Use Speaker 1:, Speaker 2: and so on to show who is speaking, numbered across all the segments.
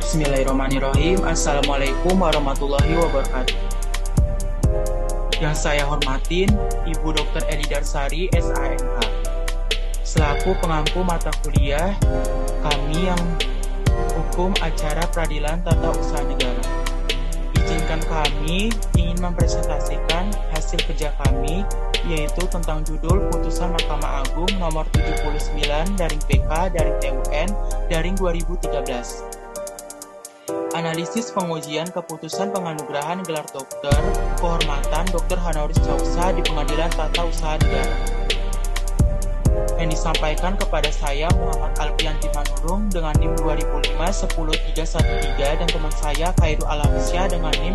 Speaker 1: Bismillahirrahmanirrahim. Assalamualaikum warahmatullahi wabarakatuh. Yang saya hormatin Ibu Dr. Edi Darsari, SAMH. Selaku pengampu mata kuliah kami yang Hukum Acara Peradilan Tata Usaha Negara. Izinkan kami ingin mempresentasikan hasil kerja kami, yaitu tentang judul Putusan Mahkamah Agung nomor 79/PK/TUN/2013. Analisis pengujian keputusan penganugerahan gelar dokter kehormatan Dr. Honoris Causa di Pengadilan Tata Usaha Negara. Yang disampaikan kepada saya Muhammad Alfianti Manurung dengan NIM 2005-10313 dan teman saya Khairul Alamsyah dengan NIM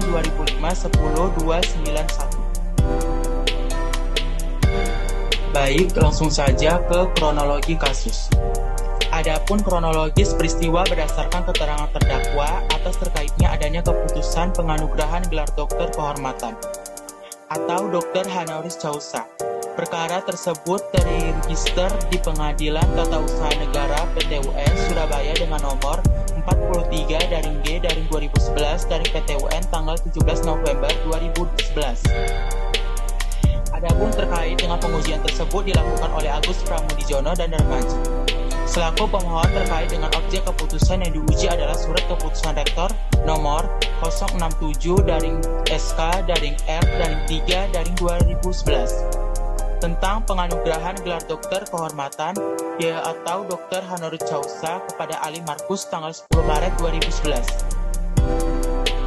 Speaker 1: 2005-10291. Baik, langsung saja ke kronologi kasus. Adapun kronologis peristiwa berdasarkan keterangan terdakwa atas terkaitnya adanya keputusan penganugerahan gelar dokter kehormatan atau Dr. Honoris Causa. Perkara tersebut terregister di Pengadilan Tata Usaha Negara PTUN Surabaya dengan nomor 43/G/2011 dari PTUN tanggal 17 November 2011. Adapun terkait dengan pengujian tersebut dilakukan oleh Agus Pramudijono dan Darmaji. Selaku pemohon terkait dengan objek keputusan yang diuji adalah Surat Keputusan Rektor nomor 067-SK-R-3-2011 tentang penganugerahan gelar dokter kehormatan atau Dr. Honoris Causa kepada Ali Markus tanggal 10 Maret 2011.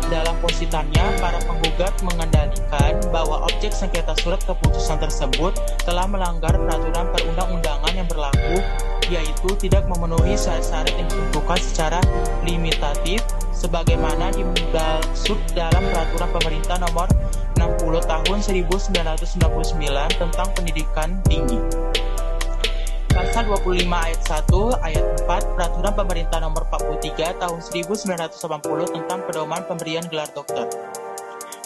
Speaker 1: Dalam positannya, para penggugat mengendalikan bahwa objek sengketa surat keputusan tersebut telah melanggar peraturan perundang-undangan yang berlaku, yaitu tidak memenuhi syarat-syarat yang ditentukan secara limitatif sebagaimana dimaksud dalam peraturan pemerintah nomor 60 tahun 1999 tentang pendidikan tinggi. Pasal 25 ayat 1 ayat 4 Peraturan Pemerintah nomor 43 tahun 1980 tentang pedoman pemberian gelar dokter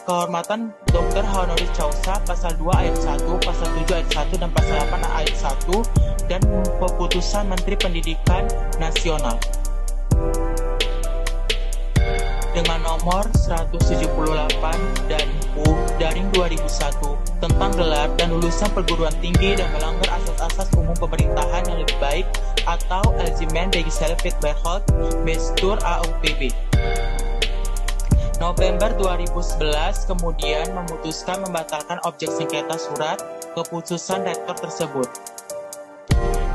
Speaker 1: kehormatan Dr. Honoris Causa, pasal 2 ayat 1, pasal 7 ayat 1 dan pasal 8 ayat 1 dan keputusan Menteri Pendidikan Nasional dengan nomor 178 dan U/2001 tentang gelar dan lulusan perguruan tinggi dan melanggar asas-asas umum pemerintahan yang lebih baik atau Algemeen Rechtselfheid Behoud Bestuur AUPB. November 2011 kemudian memutuskan membatalkan objek sengketa surat keputusan rektor tersebut.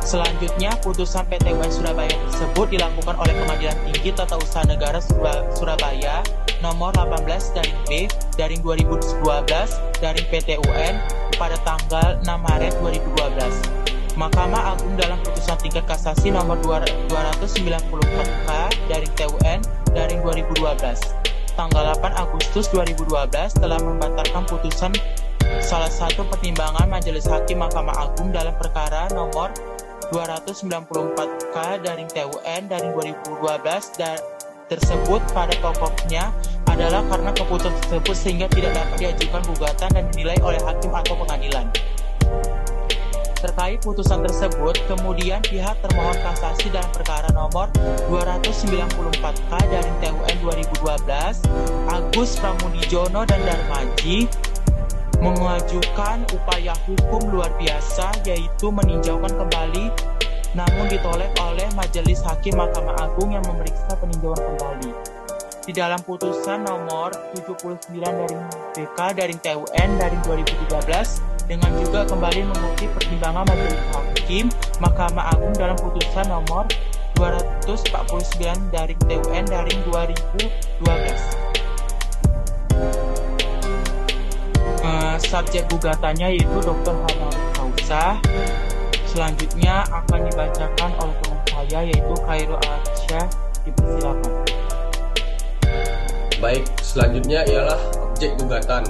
Speaker 1: Selanjutnya, putusan PTUN Surabaya tersebut dilakukan oleh Pengadilan Tinggi Tata Usaha Negara Surabaya nomor 18/B/2012 dari PTUN pada tanggal 6 Maret 2012. Mahkamah Agung dalam putusan tingkat kasasi nomor 294K dari TUN dari 2012 tanggal 8 Agustus 2012 telah membatalkan putusan salah satu pertimbangan Majelis Hakim Mahkamah Agung dalam perkara nomor 294K dari TUN dari 2012 tersebut pada pokoknya adalah karena keputusan tersebut sehingga tidak dapat diajukan gugatan dan dinilai oleh hakim atau pengadilan. Terkait putusan tersebut, kemudian pihak termohon kasasi dalam perkara nomor 294K dari TUN 2012, Agus Pramudijono dan Darmaji mengajukan upaya hukum luar biasa yaitu meninjaukan kembali namun ditolak oleh Majelis Hakim Mahkamah Agung yang memeriksa peninjauan kembali. Di dalam putusan nomor 79 dari PK dari TUN dari 2013 dengan juga kembali mengutip pertimbangan Majelis Hakim Mahkamah Agung dalam putusan nomor 249 dari TUN dari 2012. Subjek gugatannya yaitu Dr. Honoris Causa. Selanjutnya akan dibacakan oleh teman saya yaitu Khairul Alamsyah. Dipersilakan.
Speaker 2: Baik, selanjutnya ialah objek gugatan.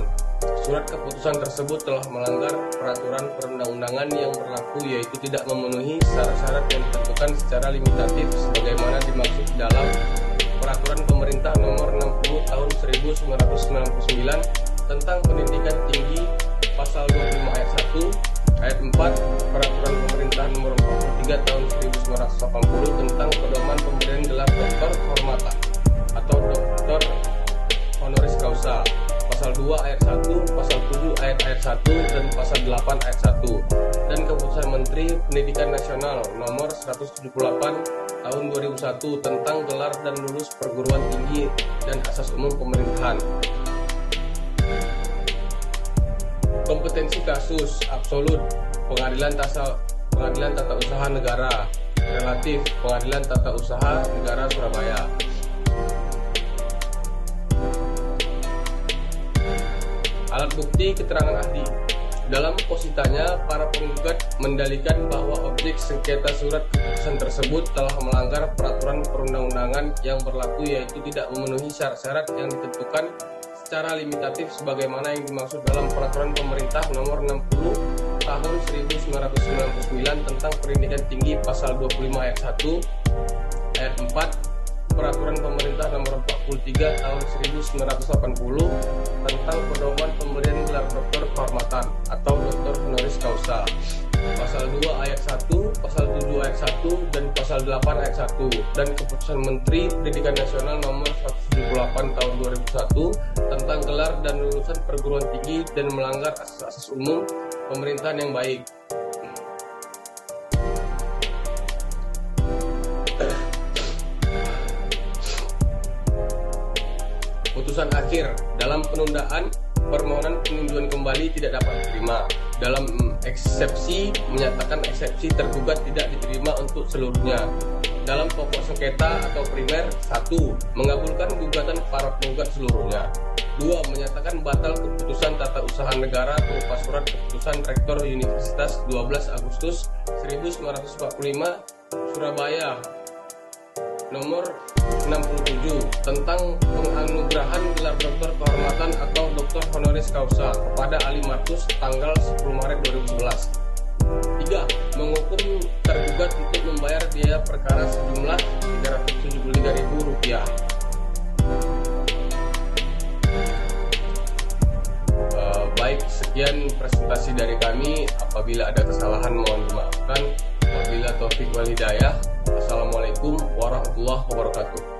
Speaker 2: Surat keputusan tersebut telah melanggar peraturan perundang-undangan yang berlaku yaitu tidak memenuhi syarat-syarat yang ditentukan secara limitatif sebagaimana dimaksud dalam peraturan pemerintah nomor 60 tahun 1999 tentang pendidikan tinggi pasal 25 ayat 1 ayat 4 peraturan pemerintah nomor 43 tahun 1980 tentang pedoman pemberian gelar dokter kehormatan. Dr. honoris causa, pasal 2 ayat 1, pasal 7 ayat 1, dan pasal 8 ayat 1, dan Keputusan Menteri Pendidikan Nasional nomor 178 tahun 2001 tentang gelar dan lulus perguruan tinggi dan asas umum pemerintahan. Kompetensi kasus absolut Pengadilan Tata Usaha Negara, relatif Pengadilan Tata Usaha Negara Surabaya. Alat bukti keterangan ahli. Dalam positanya, para penggugat mendalilkan bahwa objek sengketa surat keputusan tersebut telah melanggar peraturan perundang-undangan yang berlaku, yaitu tidak memenuhi syarat-syarat yang ditentukan secara limitatif sebagaimana yang dimaksud dalam Peraturan Pemerintah Nomor 60 Tahun 1999 tentang Pendidikan Tinggi pasal 25 ayat 1, ayat 4, Peraturan Pemerintah Nomor 43 Tahun 1980 tentang pedoman pemberian gelar doktor kehormatan atau doktor honoris causa, pasal 2 ayat 1, pasal 7 ayat 1, dan pasal 8 ayat 1, dan Keputusan Menteri Pendidikan Nasional Nomor 178 Tahun 2001 tentang gelar dan lulusan perguruan tinggi dan melanggar asas-asas umum pemerintahan yang baik. Putusan akhir dalam penundaan permohonan peninjauan kembali tidak dapat diterima. Dalam eksepsi menyatakan eksepsi tergugat tidak diterima untuk seluruhnya. Dalam pokok sengketa atau primer, 1. Mengabulkan gugatan para penggugat seluruhnya. 2. Menyatakan batal keputusan Tata Usaha Negara berupa surat keputusan Rektor Universitas 12 Agustus 1945 Surabaya nomor 67 tentang penganugerahan gelar doktor kehormatan atau doktor honoris causa kepada Ali Markus tanggal 10 Maret 2011. 3. Menghukum tergugat untuk membayar biaya perkara sejumlah Rp373.000. Baik, sekian presentasi dari kami. Apabila ada kesalahan mohon dimaafkan. Wabillahi taufiq wal hidayah. Assalamualaikum warahmatullahi wabarakatuh.